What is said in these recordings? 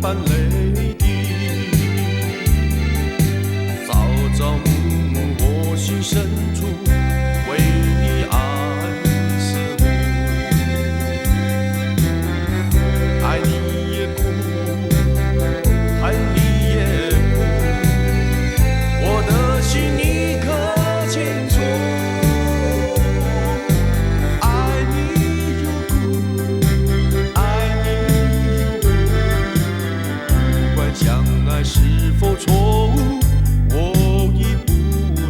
般泪滴，朝朝暮暮我心深处为你安思慕，爱你也苦，恨你也苦，我的心你可清楚。相爱是否错误，我已不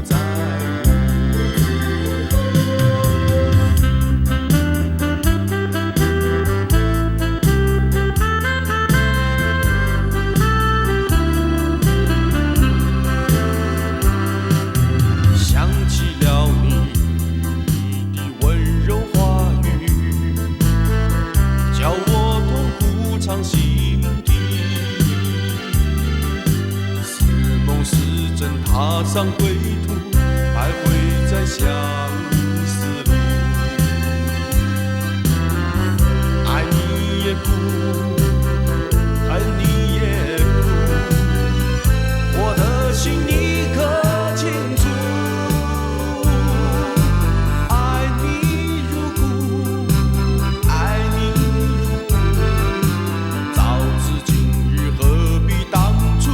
在想起了你的温柔话语，叫我痛苦尝心底。是真踏上归途，还会再相思路。爱你也苦，恨你也苦，我的心你可清楚。爱你如故，爱你如故，早知今日何必当初。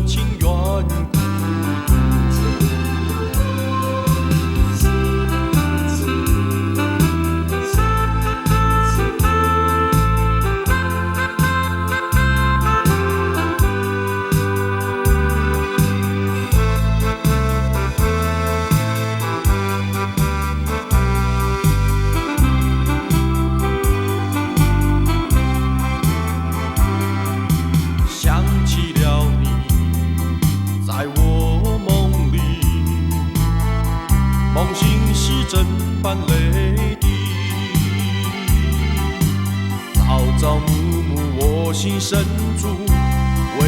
情愿孤独，想起了你。在我梦里，梦醒时针般泪滴，朝朝暮暮我心深处为